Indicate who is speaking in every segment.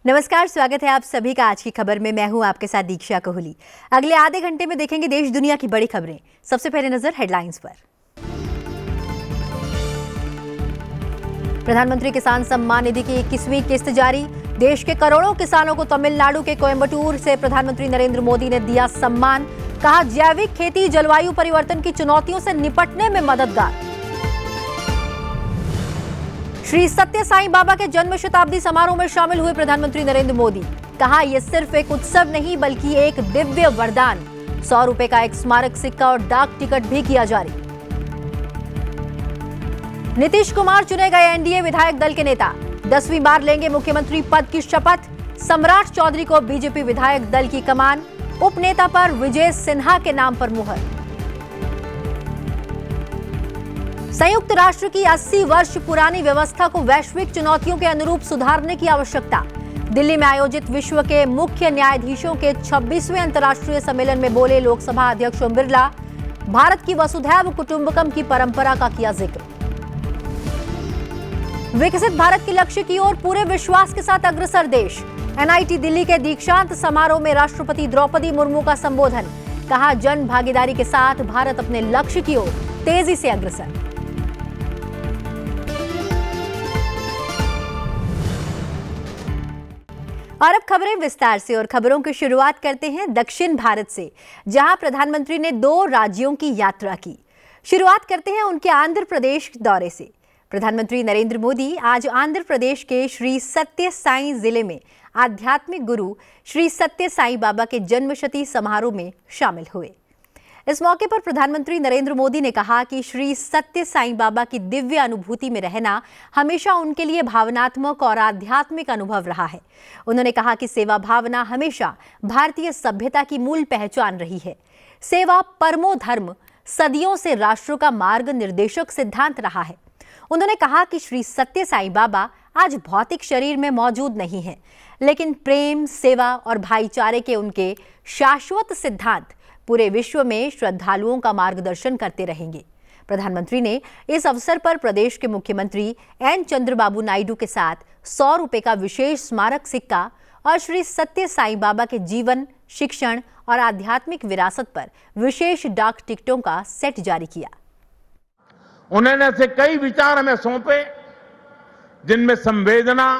Speaker 1: नमस्कार, स्वागत है आप सभी का आज की खबर में। मैं हूं आपके साथ दीक्षा कोहली। अगले आधे घंटे में देखेंगे देश दुनिया की बड़ी खबरें। सबसे पहले नजर हेडलाइंस पर। प्रधानमंत्री किसान सम्मान निधि की 21वीं किस्त जारी। देश के करोड़ों किसानों को तमिलनाडु के कोयम्बटूर से प्रधानमंत्री नरेंद्र मोदी ने दिया सम्मान। कहा, जैविक खेती जलवायु परिवर्तन की चुनौतियों से निपटने में मददगार। श्री सत्य साईं बाबा के जन्म शताब्दी समारोह में शामिल हुए प्रधानमंत्री नरेंद्र मोदी। कहा, यह सिर्फ एक उत्सव नहीं बल्कि एक दिव्य वरदान। 100 रुपए का एक स्मारक सिक्का और डाक टिकट भी किया जारी। नीतीश कुमार चुने गए एनडीए विधायक दल के नेता। 10वीं बार लेंगे मुख्यमंत्री पद की शपथ। सम्राट चौधरी को बीजेपी विधायक दल की कमान। उपनेता पर विजय सिन्हा के नाम पर मुहर। संयुक्त राष्ट्र की 80 वर्ष पुरानी व्यवस्था को वैश्विक चुनौतियों के अनुरूप सुधारने की आवश्यकता। दिल्ली में आयोजित विश्व के मुख्य न्यायाधीशों के 26वें अंतर्राष्ट्रीय सम्मेलन में बोले लोकसभा अध्यक्ष ओम बिरला। भारत की वसुधैव कुटुंबकम की परंपरा का किया जिक्र। विकसित भारत के लक्ष्य की ओर पूरे विश्वास के साथ अग्रसर देश। एनआईटी दिल्ली के दीक्षांत समारोह में राष्ट्रपति द्रौपदी मुर्मू का संबोधन। कहा, जन भागीदारी के साथ भारत अपने लक्ष्य की ओर तेजी से अग्रसर। और अब खबरें विस्तार से। और खबरों की शुरुआत करते हैं दक्षिण भारत से, जहां प्रधानमंत्री ने 2 राज्यों की यात्रा की। शुरुआत करते हैं उनके आंध्र प्रदेश दौरे से। प्रधानमंत्री नरेंद्र मोदी आज आंध्र प्रदेश के श्री सत्य साईं जिले में आध्यात्मिक गुरु श्री सत्य साईं बाबा के जन्मशती समारोह में शामिल हुए। इस मौके पर प्रधानमंत्री नरेंद्र मोदी ने कहा कि श्री सत्य साईं बाबा की दिव्य अनुभूति में रहना हमेशा उनके लिए भावनात्मक और आध्यात्मिक अनुभव रहा है। उन्होंने कहा कि सेवा भावना हमेशा भारतीय सभ्यता की मूल पहचान रही है। सेवा परमो धर्म सदियों से राष्ट्र का मार्ग निर्देशक सिद्धांत रहा है। उन्होंने कहा कि श्री सत्य साईं बाबा आज भौतिक शरीर में मौजूद नहीं है, लेकिन प्रेम, सेवा और भाईचारे के उनके शाश्वत सिद्धांत पूरे विश्व में श्रद्धालुओं का मार्गदर्शन करते रहेंगे। प्रधानमंत्री ने इस अवसर पर प्रदेश के मुख्यमंत्री एन चंद्रबाबू नायडू के साथ 100 रुपए का विशेष स्मारक सिक्का और श्री सत्य साईं बाबा के जीवन, शिक्षण और आध्यात्मिक विरासत पर विशेष डाक टिकटों का सेट जारी किया।
Speaker 2: उन्होंने ऐसे कई विचार हमें सौंपे जिनमें संवेदना,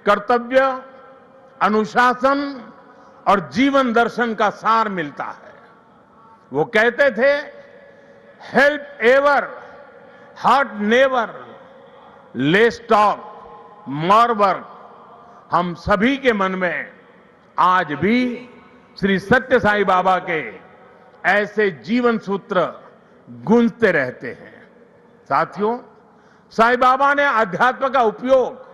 Speaker 2: कर्तव्य, अनुशासन और जीवन दर्शन का सार मिलता है। वो कहते थे, help ever, hurt never, less talk, more work. हम सभी के मन में आज भी श्री सत्य साईं बाबा के ऐसे जीवन सूत्र गूंजते रहते हैं। साथियों, साईं बाबा ने अध्यात्म का उपयोग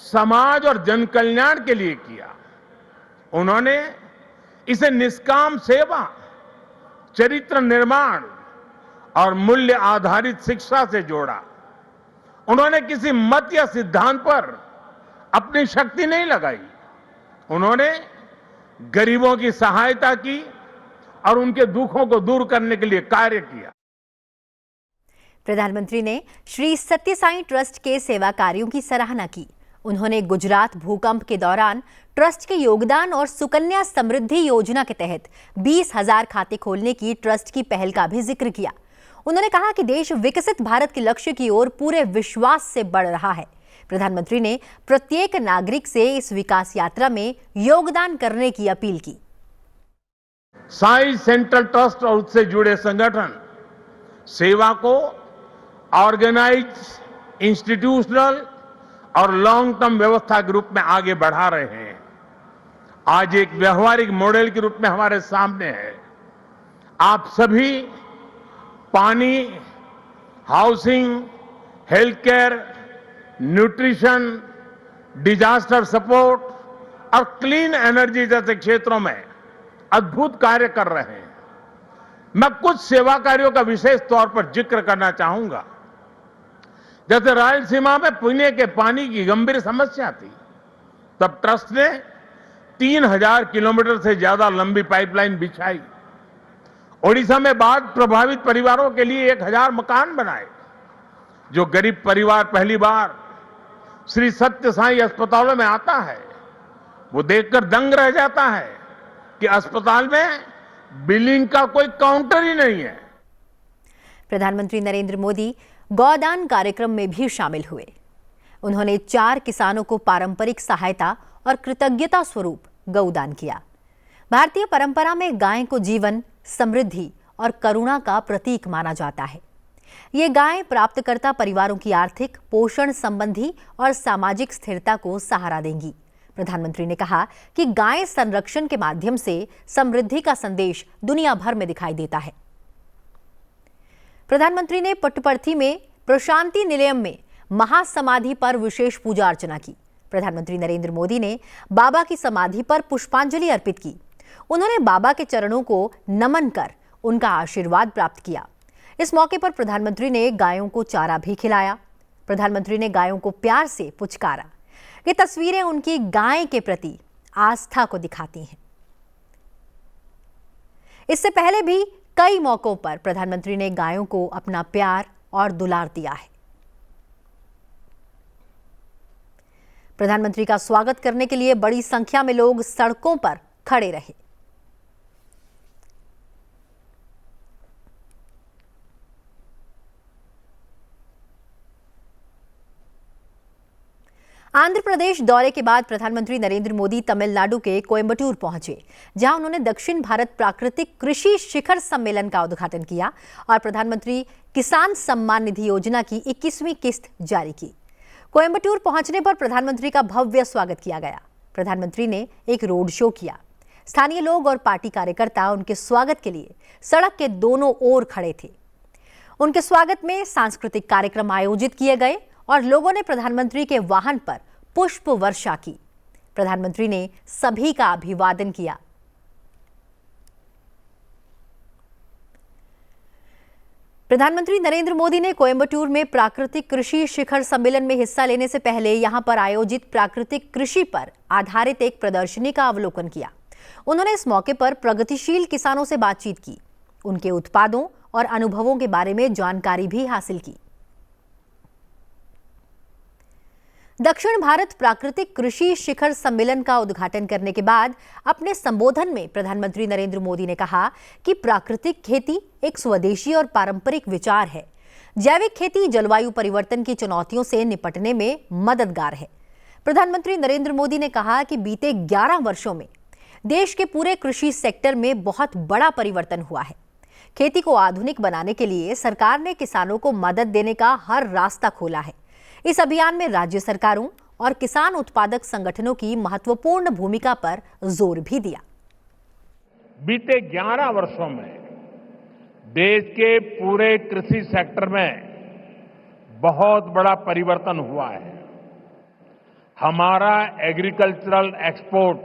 Speaker 2: समाज और जन कल्याण के लिए किया। उन्होंने इसे निष्काम सेवा, चरित्र निर्माण और मूल्य आधारित शिक्षा से जोड़ा। उन्होंने किसी मत या सिद्धांत पर अपनी शक्ति नहीं लगाई। उन्होंने गरीबों की सहायता की और उनके दुखों को दूर करने के लिए कार्य किया।
Speaker 1: प्रधानमंत्री ने श्री सत्य साईं ट्रस्ट के सेवा कार्यों की सराहना की। उन्होंने गुजरात भूकंप के दौरान ट्रस्ट के योगदान और सुकन्या समृद्धि योजना के तहत 20,000 खाते खोलने की ट्रस्ट की पहल का भी जिक्र किया। उन्होंने कहा कि देश विकसित भारत के लक्ष्य की ओर पूरे विश्वास से बढ़ रहा है। प्रधानमंत्री ने प्रत्येक नागरिक से इस विकास यात्रा में योगदान करने की अपील की।
Speaker 2: साईं सेंट्रल ट्रस्ट और उससे जुड़े संगठन सेवा को ऑर्गेनाइज, इंस्टीट्यूशनल और लॉन्ग टर्म व्यवस्था के रूप में आगे बढ़ा रहे हैं। आज एक व्यवहारिक मॉडल के रूप में हमारे सामने है। आप सभी पानी, housing, health care, nutrition, disaster support और क्लीन एनर्जी जैसे क्षेत्रों में अद्भुत कार्य कर रहे हैं। मैं कुछ सेवा कार्यों का विशेष तौर पर जिक्र करना चाहूंगा। जैसे रायलसीमा में पीने के पानी की गंभीर समस्या थी, तब ट्रस्ट ने 3000 किलोमीटर से ज्यादा लंबी पाइपलाइन बिछाई। ओडिशा में बाढ़ प्रभावित परिवारों के लिए 1000 मकान बनाए। जो गरीब परिवार पहली बार श्री सत्य साई अस्पतालों में आता है, वो देखकर दंग रह जाता है कि अस्पताल में बिलिंग का कोई काउंटर ही नहीं है।
Speaker 1: प्रधानमंत्री नरेंद्र मोदी गौदान कार्यक्रम में भी शामिल हुए। उन्होंने 4 किसानों को पारंपरिक सहायता और कृतज्ञता स्वरूप गौदान किया। भारतीय परंपरा में गाय को जीवन, समृद्धि और करुणा का प्रतीक माना जाता है। ये गाय प्राप्तकर्ता परिवारों की आर्थिक, पोषण संबंधी और सामाजिक स्थिरता को सहारा देंगी। प्रधानमंत्री ने कहा कि गाय संरक्षण के माध्यम से समृद्धि का संदेश दुनिया भर में दिखाई देता है। प्रधानमंत्री ने पुट्टपर्थी में प्रशांति निलयम में महासमाधि पर विशेष पूजा अर्चना की। प्रधानमंत्री नरेंद्र मोदी ने बाबा की समाधि पर पुष्पांजलि अर्पित की। उन्होंने बाबा के चरणों को नमन कर उनका आशीर्वाद प्राप्त किया। इस मौके पर प्रधानमंत्री ने गायों को चारा भी खिलाया। प्रधानमंत्री ने गायों को प्यार से पुचकारा। ये तस्वीरें उनकी गाय के प्रति आस्था को दिखाती हैं। इससे पहले भी कई मौकों पर प्रधानमंत्री ने गायों को अपना प्यार और दुलार दिया है। प्रधानमंत्री का स्वागत करने के लिए बड़ी संख्या में लोग सड़कों पर खड़े रहे। आंध्र प्रदेश दौरे के बाद प्रधानमंत्री नरेंद्र मोदी तमिलनाडु के कोयम्बटूर पहुंचे, जहां उन्होंने दक्षिण भारत प्राकृतिक कृषि शिखर सम्मेलन का उद्घाटन किया और प्रधानमंत्री किसान सम्मान निधि योजना की 21वीं किस्त जारी की। कोयम्बटूर पहुंचने पर प्रधानमंत्री का भव्य स्वागत किया गया। प्रधानमंत्री ने एक रोड शो किया। स्थानीय लोग और पार्टी कार्यकर्ता उनके स्वागत के लिए सड़क के दोनों ओर खड़े थे। उनके स्वागत में सांस्कृतिक कार्यक्रम आयोजित किए गए और लोगों ने प्रधानमंत्री के वाहन पर पुष्प वर्षा की। प्रधानमंत्री ने सभी का अभिवादन किया। प्रधानमंत्री नरेंद्र मोदी ने कोयम्बटूर में प्राकृतिक कृषि शिखर सम्मेलन में हिस्सा लेने से पहले यहां पर आयोजित प्राकृतिक कृषि पर आधारित एक प्रदर्शनी का अवलोकन किया। उन्होंने इस मौके पर प्रगतिशील किसानों से बातचीत की, उनके उत्पादों और अनुभवों के बारे में जानकारी भी हासिल की। दक्षिण भारत प्राकृतिक कृषि शिखर सम्मेलन का उद्घाटन करने के बाद अपने संबोधन में प्रधानमंत्री नरेंद्र मोदी ने कहा कि प्राकृतिक खेती एक स्वदेशी और पारंपरिक विचार है। जैविक खेती जलवायु परिवर्तन की चुनौतियों से निपटने में मददगार है। प्रधानमंत्री नरेंद्र मोदी ने कहा कि बीते 11 वर्षों में देश के पूरे कृषि सेक्टर में बहुत बड़ा परिवर्तन हुआ है। खेती को आधुनिक बनाने के लिए सरकार ने किसानों को मदद देने का हर रास्ता खोला है। इस अभियान में राज्य सरकारों और किसान उत्पादक संगठनों की महत्वपूर्ण भूमिका पर जोर भी दिया।
Speaker 2: बीते 11 वर्षों में देश के पूरे कृषि सेक्टर में बहुत बड़ा परिवर्तन हुआ है। हमारा एग्रीकल्चरल एक्सपोर्ट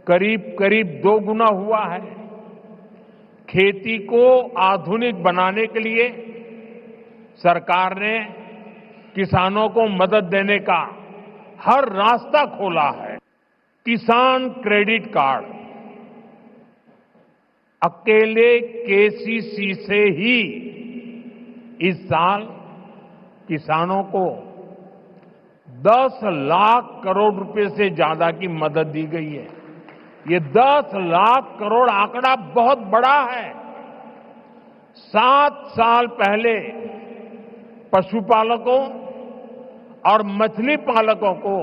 Speaker 2: करीब करीब 2 गुना हुआ है। खेती को आधुनिक बनाने के लिए सरकार ने किसानों को मदद देने का हर रास्ता खोला है। किसान क्रेडिट कार्ड अकेले केसीसी से ही इस साल किसानों को 10 लाख करोड़ रुपए से ज्यादा की मदद दी गई है। ये 10 लाख करोड़ आंकड़ा बहुत बड़ा है। 7 साल पहले पशुपालकों और मछली पालकों को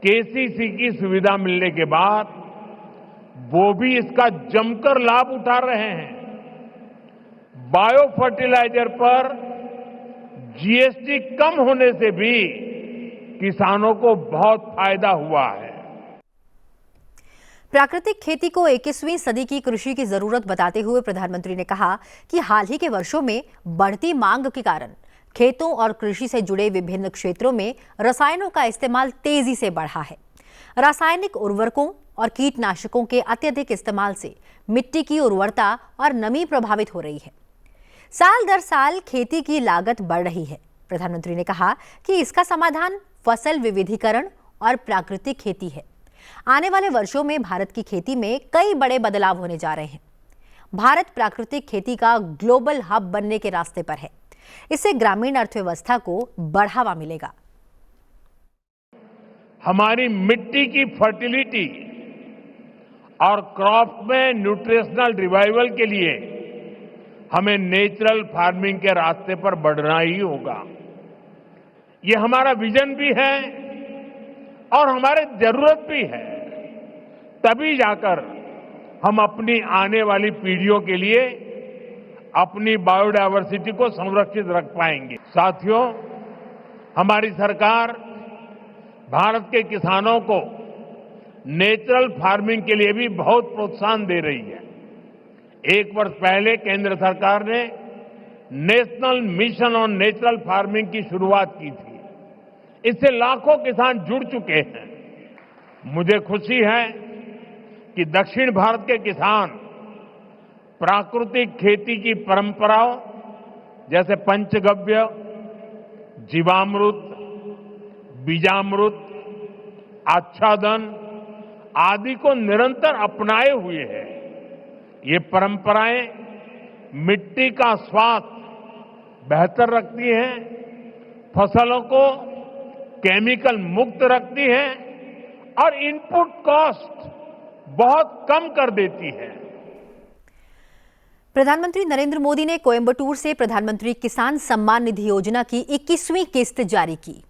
Speaker 2: केसीसी की सुविधा मिलने के बाद वो भी इसका जमकर लाभ उठा रहे हैं। बायो फर्टिलाइजर पर जीएसटी कम होने से भी किसानों को बहुत फायदा हुआ है।
Speaker 1: प्राकृतिक खेती को 21वीं सदी की कृषि की जरूरत बताते हुए प्रधानमंत्री ने कहा कि हाल ही के वर्षों में बढ़ती मांग के कारण खेतों और कृषि से जुड़े विभिन्न क्षेत्रों में रसायनों का इस्तेमाल तेजी से बढ़ा है। रासायनिक उर्वरकों और कीटनाशकों के अत्यधिक इस्तेमाल से मिट्टी की उर्वरता और नमी प्रभावित हो रही है। साल दर साल खेती की लागत बढ़ रही है। प्रधानमंत्री ने कहा कि इसका समाधान फसल विविधीकरण और प्राकृतिक खेती है। आने वाले वर्षों में भारत की खेती में कई बड़े बदलाव होने जा रहे हैं। भारत प्राकृतिक खेती का ग्लोबल हब बनने के रास्ते पर है। इससे ग्रामीण अर्थव्यवस्था को बढ़ावा मिलेगा।
Speaker 2: हमारी मिट्टी की फर्टिलिटी और क्रॉप में न्यूट्रिशनल रिवाइवल के लिए हमें नेचुरल फार्मिंग के रास्ते पर बढ़ना ही होगा। ये हमारा विजन भी है और हमारी जरूरत भी है। तभी जाकर हम अपनी आने वाली पीढ़ियों के लिए अपनी बायोडायवर्सिटी को संरक्षित रख पाएंगे। साथियों, हमारी सरकार भारत के किसानों को नेचुरल फार्मिंग के लिए भी बहुत प्रोत्साहन दे रही है। 1 वर्ष पहले केंद्र सरकार ने national mission on natural farming की शुरुआत की थी। इससे लाखों किसान जुड़ चुके हैं। मुझे खुशी है कि दक्षिण भारत के किसान प्राकृतिक खेती की परंपराओं जैसे पंचगव्य, जीवामृत, बीजामृत, आच्छादन आदि को निरंतर अपनाए हुए हैं। ये परंपराएं मिट्टी का स्वास्थ्य बेहतर रखती हैं, फसलों को केमिकल मुक्त रखती हैं और इनपुट कॉस्ट बहुत कम कर देती है।
Speaker 1: प्रधानमंत्री नरेंद्र मोदी ने कोयंबटूर से प्रधानमंत्री किसान सम्मान निधि योजना की 21वीं किस्त जारी की।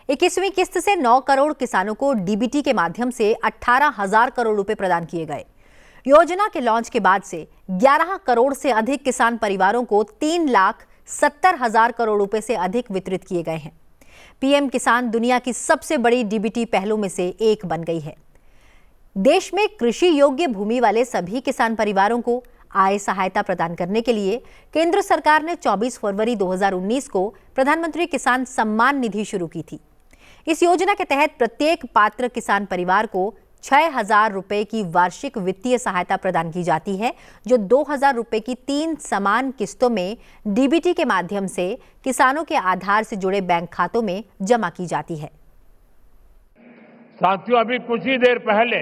Speaker 1: 21वीं किस्त से 9 करोड़ किसानों को डीबीटी के माध्यम से 18,000 करोड़ रुपए प्रदान किए गए। योजना के लॉन्च के बाद से 11 करोड़ से अधिक किसान परिवारों को 3,70,000 करोड़ रुपए से अधिक वितरित किए गए हैं। पीएम किसान दुनिया की सबसे बड़ी डीबीटी पहलों में से एक बन गई है। देश में कृषि योग्य भूमि वाले सभी किसान परिवारों को आय सहायता प्रदान करने के लिए केंद्र सरकार ने 24 फरवरी 2019 को प्रधानमंत्री किसान सम्मान निधि शुरू की थी। इस योजना के तहत प्रत्येक पात्र किसान परिवार को 6,000 रुपए की वार्षिक वित्तीय सहायता प्रदान की जाती है, जो 2,000 रुपए की 3 समान किस्तों में डीबीटी के माध्यम से किसानों के आधार से जुड़े बैंक खातों में जमा की जाती है।
Speaker 2: साथियों, अभी कुछ ही देर पहले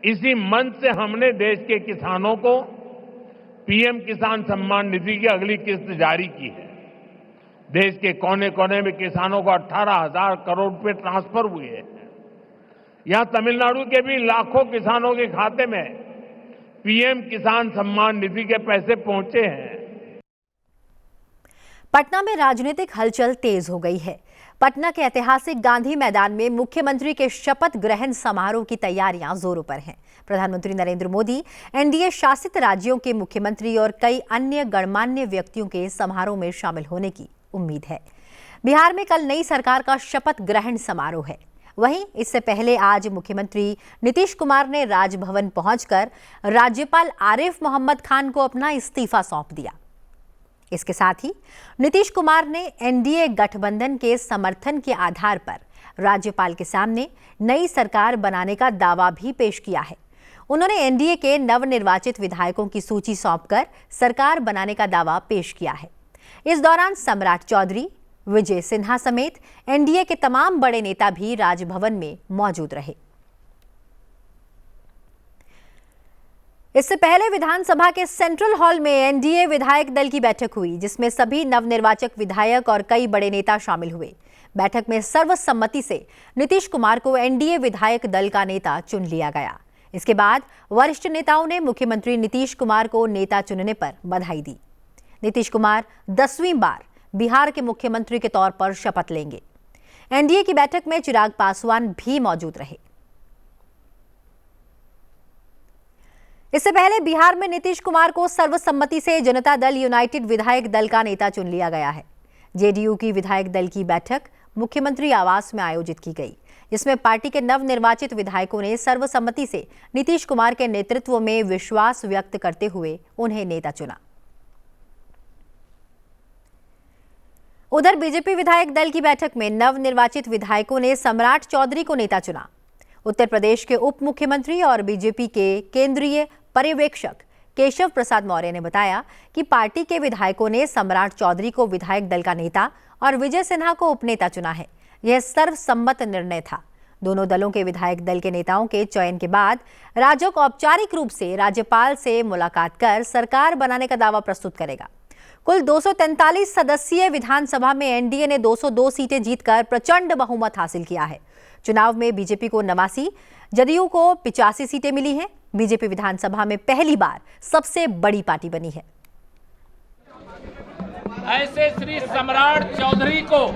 Speaker 2: इसी मंच से हमने देश के किसानों को पीएम किसान सम्मान निधि की अगली किस्त जारी की है। देश के कोने कोने में किसानों को 18,000 करोड़ रुपए ट्रांसफर हुए हैं। यहां तमिलनाडु के भी लाखों किसानों के खाते में पीएम किसान सम्मान निधि के पैसे पहुंचे हैं।
Speaker 1: पटना में राजनीतिक हलचल तेज हो गई है। पटना के ऐतिहासिक गांधी मैदान में मुख्यमंत्री के शपथ ग्रहण समारोह की तैयारियां जोरों पर हैं। प्रधानमंत्री नरेंद्र मोदी, एनडीए शासित राज्यों के मुख्यमंत्री और कई अन्य गणमान्य व्यक्तियों के समारोह में शामिल होने की उम्मीद है। बिहार में कल नई सरकार का शपथ ग्रहण समारोह है। वहीं इससे पहले आज मुख्यमंत्री नीतीश कुमार ने राजभवन पहुंचकर राज्यपाल आरिफ मोहम्मद खान को अपना इस्तीफा सौंप दिया। इसके साथ ही नीतीश कुमार ने एनडीए गठबंधन के समर्थन के आधार पर राज्यपाल के सामने नई सरकार बनाने का दावा भी पेश किया है। उन्होंने एनडीए के नवनिर्वाचित विधायकों की सूची सौंपकर सरकार बनाने का दावा पेश किया है। इस दौरान सम्राट चौधरी, विजय सिन्हा समेत एनडीए के तमाम बड़े नेता भी राजभवन में मौजूद रहे। इससे पहले विधानसभा के सेंट्रल हॉल में एनडीए विधायक दल की बैठक हुई, जिसमें सभी नवनिर्वाचक विधायक और कई बड़े नेता शामिल हुए। बैठक में सर्वसम्मति से नीतीश कुमार को एनडीए विधायक दल का नेता चुन लिया गया। इसके बाद वरिष्ठ नेताओं ने मुख्यमंत्री नीतीश कुमार को नेता चुनने पर बधाई दी। नीतीश कुमार 10वीं बार बिहार के मुख्यमंत्री के तौर पर शपथ लेंगे। एनडीए की बैठक में चिराग पासवान भी मौजूद रहे। इससे पहले बिहार में नीतीश कुमार को सर्वसम्मति से जनता दल यूनाइटेड विधायक दल का नेता चुन लिया गया है। जेडीयू की विधायक दल की बैठक मुख्यमंत्री आवास में आयोजित की गई, जिसमें पार्टी के नवनिर्वाचित विधायकों ने सर्वसम्मति से नीतीश कुमार के नेतृत्व में विश्वास व्यक्त करते हुए उन्हें नेता चुना। उधर बीजेपी विधायक दल की बैठक में नवनिर्वाचित विधायकों ने सम्राट चौधरी को नेता चुना। उत्तर प्रदेश के उप मुख्यमंत्री और बीजेपी के केंद्रीय पर्यवेक्षक केशव प्रसाद मौर्य ने बताया कि पार्टी के विधायकों ने सम्राट चौधरी को विधायक दल का नेता और विजय सिन्हा को उपनेता चुना है। यह सर्वसम्मत निर्णय था। दोनों दलों के विधायक दल के नेताओं के चयन के बाद राजग औपचारिक रूप से राज्यपाल से मुलाकात कर सरकार बनाने का दावा प्रस्तुत करेगा। कुल 243 सदस्यीय विधानसभा में एनडीए ने 202 सीटें जीतकर प्रचंड बहुमत हासिल किया है। चुनाव में बीजेपी को 89, जदयू को 85 सीटें मिली हैं। बीजेपी विधानसभा में पहली बार सबसे बड़ी पार्टी बनी है।
Speaker 3: ऐसे श्री सम्राट चौधरी को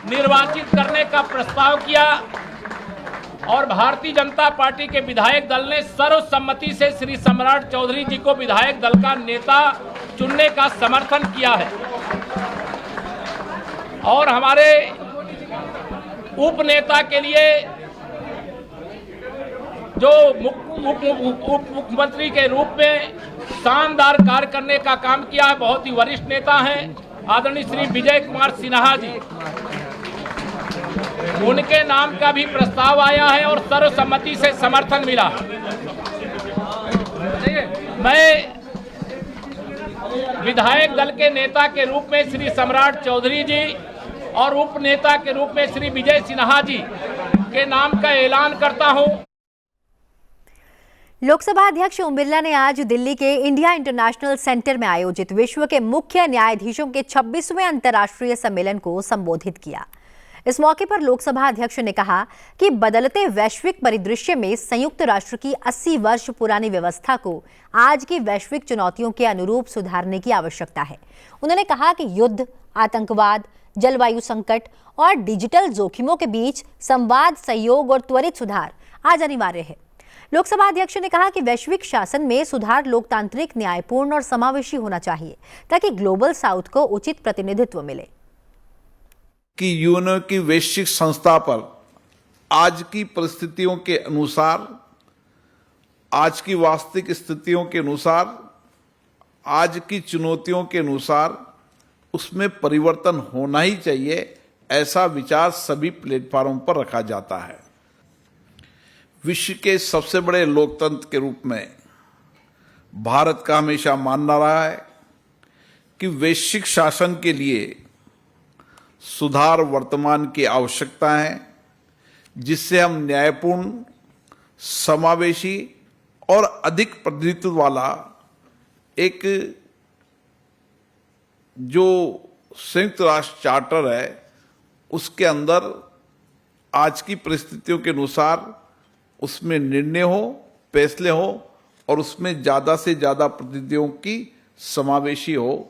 Speaker 3: निर्वाचित करने का प्रस्ताव किया और भारतीय जनता पार्टी के विधायक दल ने सर्वसम्मति से श्री सम्राट चौधरी जी को विधायक दल का नेता चुनने का समर्थन किया है। और हमारे उपनेता के लिए जो उप मुख्यमंत्री के रूप में शानदार कार्य करने का काम किया है, बहुत ही वरिष्ठ नेता हैं आदरणीय श्री विजय कुमार सिन्हा जी, उनके नाम का भी प्रस्ताव आया है और सर्वसम्मति से समर्थन मिला। मैं विधायक दल के नेता के रूप में श्री सम्राट चौधरी जी और उप नेता के रूप में श्री विजय सिन्हा जी के नाम का ऐलान करता हूं।
Speaker 1: लोकसभा अध्यक्ष ओम बिरला ने आज दिल्ली के इंडिया इंटरनेशनल सेंटर में आयोजित विश्व के मुख्य न्यायाधीशों के 26वें अंतर्राष्ट्रीय सम्मेलन को संबोधित किया। इस मौके पर लोकसभा अध्यक्ष ने कहा कि बदलते वैश्विक परिदृश्य में संयुक्त राष्ट्र की 80 वर्ष पुरानी व्यवस्था को आज की वैश्विक चुनौतियों के अनुरूप सुधारने की आवश्यकता है। उन्होंने कहा कि युद्ध, आतंकवाद, जलवायु संकट और डिजिटल जोखिमों के बीच संवाद, सहयोग और त्वरित सुधार आज अनिवार्य है। लोकसभा अध्यक्ष ने कहा कि वैश्विक शासन में सुधार लोकतांत्रिक, न्यायपूर्ण और समावेशी होना चाहिए ताकि ग्लोबल साउथ को उचित प्रतिनिधित्व मिले।
Speaker 4: कि यूएनओ की वैश्विक संस्था पर आज की परिस्थितियों के अनुसार, आज की वास्तविक स्थितियों के अनुसार, आज की चुनौतियों के अनुसार उसमें परिवर्तन होना ही चाहिए, ऐसा विचार सभी प्लेटफॉर्म पर रखा जाता है। विश्व के सबसे बड़े लोकतंत्र के रूप में भारत का हमेशा मानना रहा है कि वैश्विक शासन के लिए सुधार वर्तमान की आवश्यकता है, जिससे हम न्यायपूर्ण, समावेशी और अधिक प्रतिनिधित्व वाला एक जो संयुक्त राष्ट्र चार्टर है उसके अंदर आज की परिस्थितियों के अनुसार उसमें निर्णय हो, फैसले हो और उसमें ज्यादा से ज्यादा प्रतिनिधियों की समावेशी हो,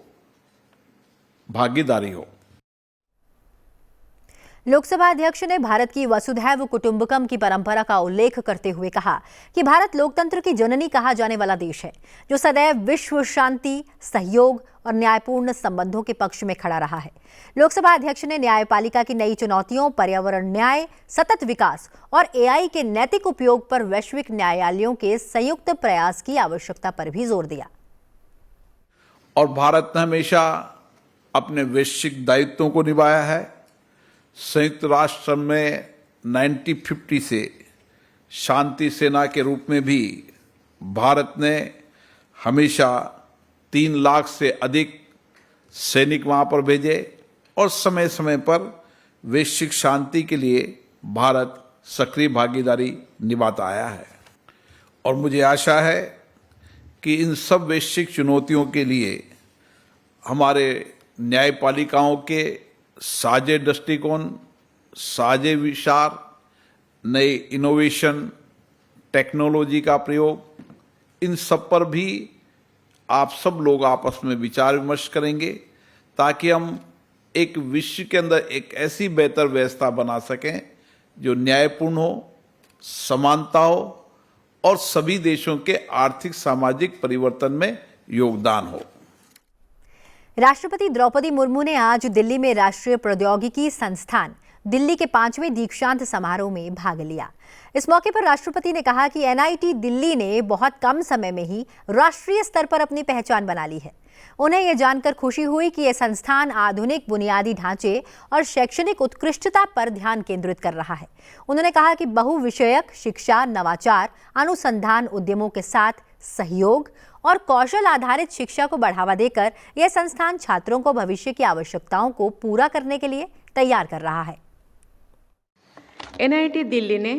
Speaker 4: भागीदारी हो।
Speaker 1: लोकसभा अध्यक्ष ने भारत की वसुधैव कुटुंबकम की परंपरा का उल्लेख करते हुए कहा कि भारत लोकतंत्र की जननी कहा जाने वाला देश है, जो सदैव विश्व शांति, सहयोग और न्यायपूर्ण संबंधों के पक्ष में खड़ा रहा है। लोकसभा अध्यक्ष ने न्यायपालिका की नई चुनौतियों, पर्यावरण न्याय, सतत विकास और एआई के नैतिक उपयोग पर वैश्विक न्यायालयों के संयुक्त प्रयास की आवश्यकता पर भी जोर दिया।
Speaker 4: और भारत ने हमेशा अपने वैश्विक दायित्वों को निभाया है। संयुक्त राष्ट्र में 1950 से शांति सेना के रूप में भी भारत ने हमेशा 3 लाख से अधिक सैनिक वहां पर भेजे और समय समय पर वैश्विक शांति के लिए भारत सक्रिय भागीदारी निभाता आया है। और मुझे आशा है कि इन सब वैश्विक चुनौतियों के लिए हमारे न्यायपालिकाओं के साझे दृष्टिकोण, साझे विचार, नए इनोवेशन, टेक्नोलॉजी का प्रयोग, इन सब पर भी आप सब लोग आपस में विचार विमर्श करेंगे ताकि हम एक विश्व के अंदर एक ऐसी बेहतर व्यवस्था बना सकें जो न्यायपूर्ण हो, समानता हो और सभी देशों के आर्थिक सामाजिक परिवर्तन में योगदान हो।
Speaker 1: राष्ट्रपति द्रौपदी मुर्मू ने आज दिल्ली में राष्ट्रीय प्रौद्योगिकी संस्थान दिल्ली के 5वें दीक्षांत समारोह में भाग लिया। इस मौके पर राष्ट्रपति ने कहा कि एनआईटी दिल्ली ने बहुत कम समय में ही राष्ट्रीय स्तर पर अपनी पहचान बना ली है। उन्हें यह जानकर खुशी हुई कि यह संस्थान आधुनिक बुनियादी ढांचे और शैक्षणिक उत्कृष्टता पर ध्यान केंद्रित कर रहा है। उन्होंने कहा कि बहुविषयक शिक्षा, नवाचार, अनुसंधान उद्यमों के साथ सहयोग और कौशल आधारित शिक्षा को बढ़ावा देकर यह संस्थान छात्रों को भविष्य की आवश्यकताओं को पूरा करने के लिए तैयार कर रहा है।
Speaker 5: एनआईटी दिल्ली ने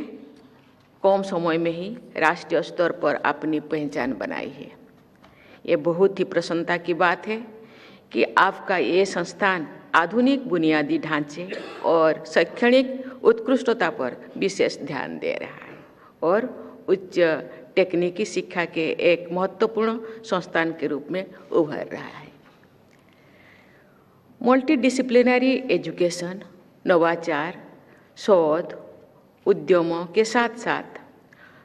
Speaker 5: कम समय में ही राष्ट्रीय स्तर पर अपनी पहचान बनाई है। ये बहुत ही प्रसन्नता की बात है कि आपका ये संस्थान आधुनिक बुनियादी ढांचे और शैक्षणिक उत्कृष्टता पर विशेष ध्यान दे रहा है और उच्च तकनीकी शिक्षा के एक महत्वपूर्ण संस्थान के रूप में उभर रहा है। मल्टीडिसिप्लिनरी एजुकेशन, नवाचार, शोध, उद्यमों के साथ साथ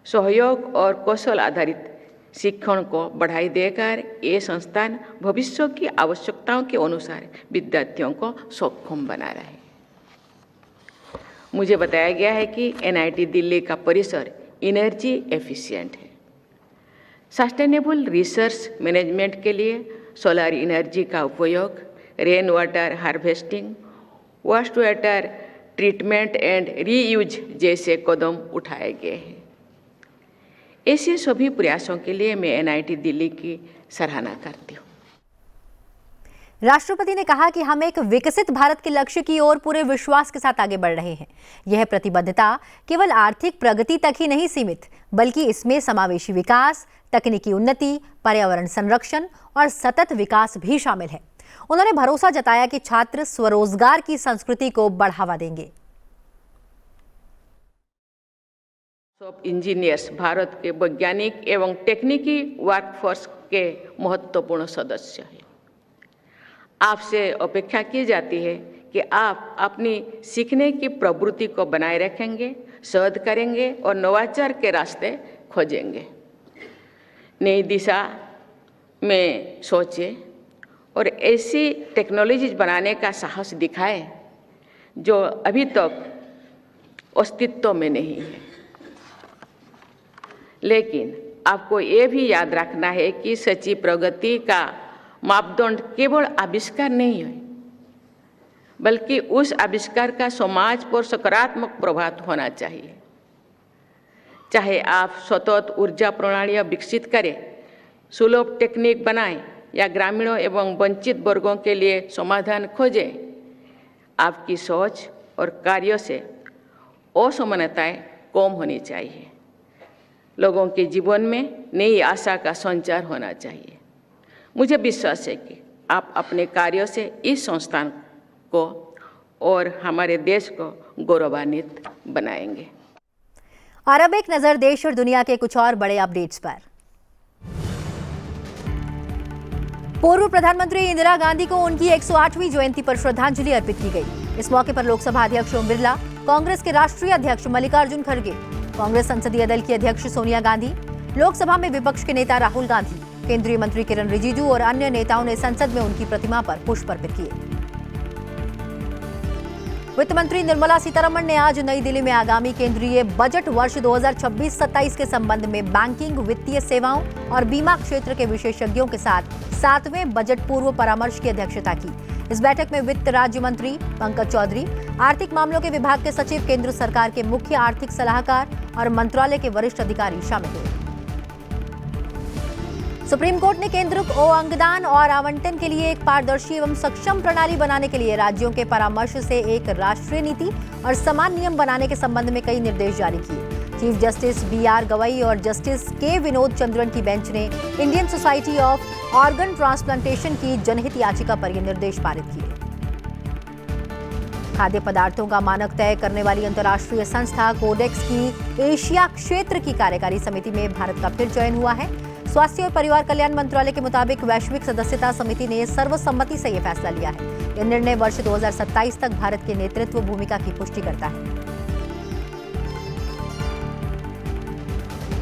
Speaker 5: सहयोग और कौशल आधारित शिक्षण को बढ़ाई देकर ये संस्थान भविष्य की आवश्यकताओं के अनुसार विद्यार्थियों को सक्षम बना रहा है। मुझे बताया गया है कि NIT दिल्ली का परिसर एनर्जी एफिशिएंट है। सस्टेनेबल रिसर्च मैनेजमेंट के लिए सोलर एनर्जी का उपयोग, rain water harvesting, waste water treatment and reuse जैसे कदम उठाए गए हैं। ऐसे सभी प्रयासों के लिए मैं NIT दिल्ली की सराहना करती हूँ।
Speaker 1: राष्ट्रपति ने कहा कि हम एक विकसित भारत के लक्ष्य की ओर पूरे विश्वास के साथ आगे बढ़ रहे हैं। यह प्रतिबद्धता केवल आर्थिक प्रगति तक ही नहीं सीमित, बल्कि इसमें समावेशी विकास, तकनीकी उन्नति, पर्यावरण संरक्षण और सतत विकास भी शामिल है। उन्होंने भरोसा जताया कि छात्र स्वरोजगार की संस्कृति को बढ़ावा देंगे।
Speaker 5: सब इंजीनियर्स भारत के वैज्ञानिक एवं टेक्निकी वर्कफोर्स के महत्वपूर्ण सदस्य हैं। आपसे अपेक्षा की जाती है कि आप अपनी सीखने की प्रवृत्ति को बनाए रखेंगे, शोध करेंगे और नवाचार के रास्ते खोजेंगे। नई दिशा में सोचें और ऐसी टेक्नोलॉजीज बनाने का साहस दिखाएं जो अभी तक अस्तित्व में नहीं है। लेकिन आपको ये भी याद रखना है कि सच्ची प्रगति का मापदंड केवल आविष्कार नहीं है, बल्कि उस आविष्कार का समाज पर सकारात्मक प्रभाव होना चाहिए। चाहे आप सतत ऊर्जा प्रणालियाँ विकसित करें, सुलभ टेक्निक बनाएं या ग्रामीणों एवं वंचित वर्गों के लिए समाधान खोजें, आपकी सोच और कार्यों से असमानताएं कम होनी चाहिए। लोगों के जीवन में नई आशा का संचार होना चाहिए। मुझे विश्वास है कि आप अपने कार्यों से इस संस्थान को और हमारे देश को गौरवान्वित बनाएंगे।
Speaker 1: और अब एक नजर देश और दुनिया के कुछ और बड़े अपडेट्स पर। पूर्व प्रधानमंत्री इंदिरा गांधी को उनकी 108वीं जयंती पर श्रद्धांजलि अर्पित की गई। इस मौके पर लोकसभा अध्यक्ष ओम बिरला, कांग्रेस के राष्ट्रीय अध्यक्ष मल्लिकार्जुन खड़गे, कांग्रेस संसदीय दल की अध्यक्ष सोनिया गांधी, लोकसभा में विपक्ष के नेता राहुल गांधी, केंद्रीय मंत्री किरण रिजिजू और अन्य नेताओं ने संसद में उनकी प्रतिमा पर पुष्प अर्पित किए। वित्त मंत्री निर्मला सीतारमण ने आज नई दिल्ली में आगामी केंद्रीय बजट वर्ष 2026-27 के संबंध में बैंकिंग, वित्तीय सेवाओं और बीमा क्षेत्र के विशेषज्ञों के साथ 7वें बजट पूर्व परामर्श की अध्यक्षता की। इस बैठक में वित्त राज्य मंत्री पंकज चौधरी, आर्थिक मामलों के विभाग के सचिव, केंद्र सरकार के मुख्य आर्थिक सलाहकार और मंत्रालय के वरिष्ठ अधिकारी शामिल हुए। सुप्रीम कोर्ट ने केंद्र को अंगदान और आवंटन के लिए एक पारदर्शी एवं सक्षम प्रणाली बनाने के लिए राज्यों के परामर्श से एक राष्ट्रीय नीति और समान नियम बनाने के संबंध में कई निर्देश जारी किए। चीफ जस्टिस BR गवई और जस्टिस K विनोद चंद्रन की बेंच ने Indian society of organ transplantation की जनहित याचिका पर ये निर्देश पारित किए। खाद्य पदार्थों का मानक तय करने वाली अंतर्राष्ट्रीय संस्था कोडेक्स की एशिया क्षेत्र की कार्यकारी समिति में भारत का फिर चयन हुआ है। स्वास्थ्य और परिवार कल्याण मंत्रालय के मुताबिक वैश्विक सदस्यता समिति ने सर्वसम्मति से यह फैसला लिया है। यह निर्णय वर्ष 2027 तक भारत के नेतृत्व भूमिका की पुष्टि करता है।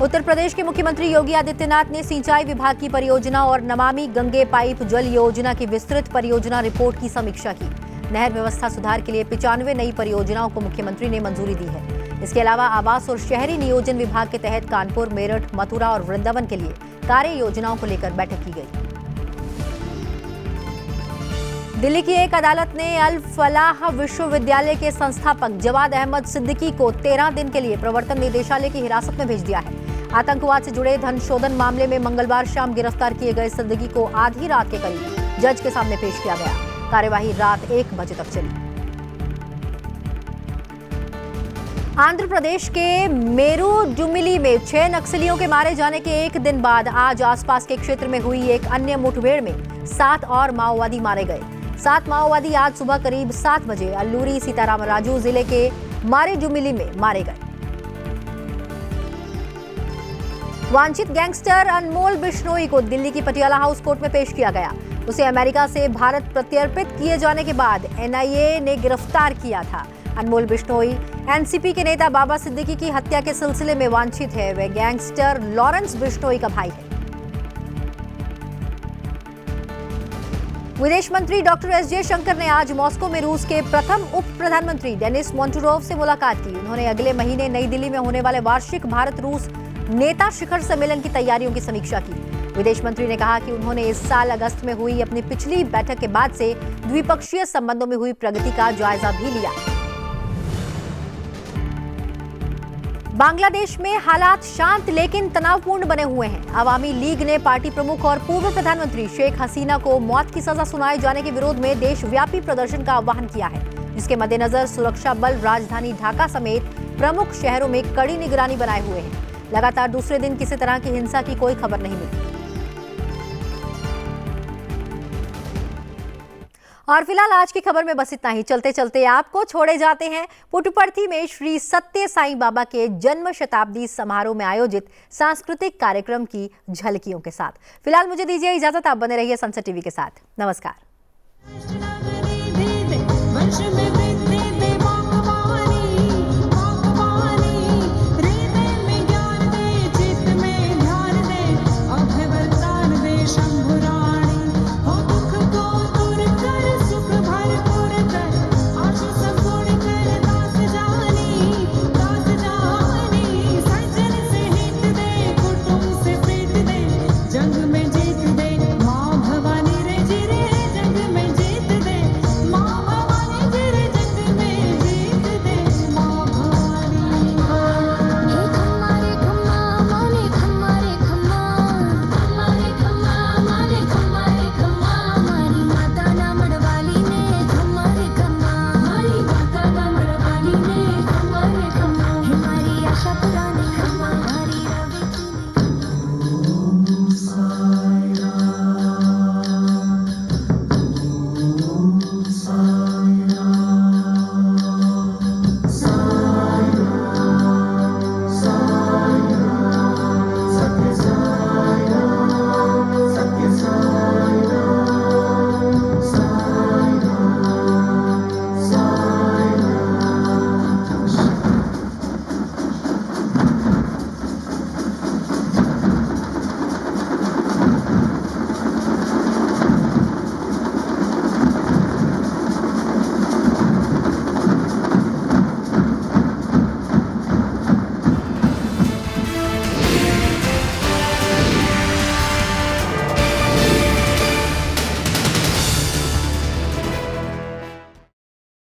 Speaker 1: उत्तर प्रदेश के मुख्यमंत्री योगी आदित्यनाथ ने सिंचाई विभाग की परियोजना और नमामि गंगे पाइप जल योजना की विस्तृत परियोजना रिपोर्ट की समीक्षा की। नहर व्यवस्था सुधार के लिए 95 नई परियोजनाओं को मुख्यमंत्री ने मंजूरी दी है। इसके अलावा आवास और शहरी नियोजन विभाग के तहत कानपुर, मेरठ, मथुरा और वृंदावन के लिए कार्य योजनाओं को लेकर बैठक की गई। दिल्ली की एक अदालत ने अल फलाह विश्वविद्यालय के संस्थापक जवाद अहमद सिद्दीकी को 13 दिन के लिए प्रवर्तन निदेशालय की हिरासत में भेज दिया है। आतंकवाद से जुड़े धन शोधन मामले में मंगलवार शाम गिरफ्तार किए गए सिद्दीकी को आधी रात के करीब जज के सामने पेश किया गया। कार्यवाही रात 1 बजे तक चली। आंध्र प्रदेश के मेरुडुमिली में 6 नक्सलियों के मारे जाने के एक दिन बाद आज आसपास के क्षेत्र में हुई एक अन्य मुठभेड़ में 7 और माओवादी मारे गए। 7 माओवादी आज सुबह करीब 7 बजे अल्लूरी सीताराम राजू जिले के मारेजुमिली में मारे गए। वांछित गैंगस्टर अनमोल बिश्नोई को दिल्ली की पटियाला हाउस कोर्ट में पेश किया गया। उसे अमेरिका से भारत प्रत्यर्पित किए जाने के बाद एनआईए ने गिरफ्तार किया था। अनमोल बिश्नोई एनसीपी के नेता बाबा सिद्दीकी की हत्या के सिलसिले में वांछित है। वह गैंगस्टर लॉरेंस बिश्नोई का भाई है। विदेश मंत्री डॉक्टर एस जयशंकर ने आज मॉस्को में रूस के प्रथम उप प्रधानमंत्री डेनिस मोंटूरोव से मुलाकात की। उन्होंने अगले महीने नई दिल्ली में होने वाले वार्षिक भारत रूस नेता शिखर सम्मेलन की तैयारियों की समीक्षा की। विदेश मंत्री ने कहा कि उन्होंने इस साल अगस्त में हुई अपनी पिछली बैठक के बाद से द्विपक्षीय संबंधों में हुई प्रगति का जायजा भी लिया। बांग्लादेश में हालात शांत लेकिन तनावपूर्ण बने हुए हैं। अवामी लीग ने पार्टी प्रमुख और पूर्व प्रधानमंत्री शेख हसीना को मौत की सजा सुनाए जाने के विरोध में देशव्यापी प्रदर्शन का आह्वान किया है, जिसके मद्देनजर सुरक्षा बल राजधानी ढाका समेत प्रमुख शहरों में कड़ी निगरानी बनाए हुए हैं। लगातार दूसरे दिन किसी तरह की हिंसा की कोई खबर नहीं मिली। और फिलहाल आज की खबर में बस इतना ही। चलते चलते आपको छोड़े जाते हैं पुट्टपर्थी में श्री सत्य साईं बाबा के जन्म शताब्दी समारोह में आयोजित सांस्कृतिक कार्यक्रम की झलकियों के साथ। फिलहाल मुझे दीजिए इजाजत। आप बने रहिए सनसेट टीवी के साथ। नमस्कार।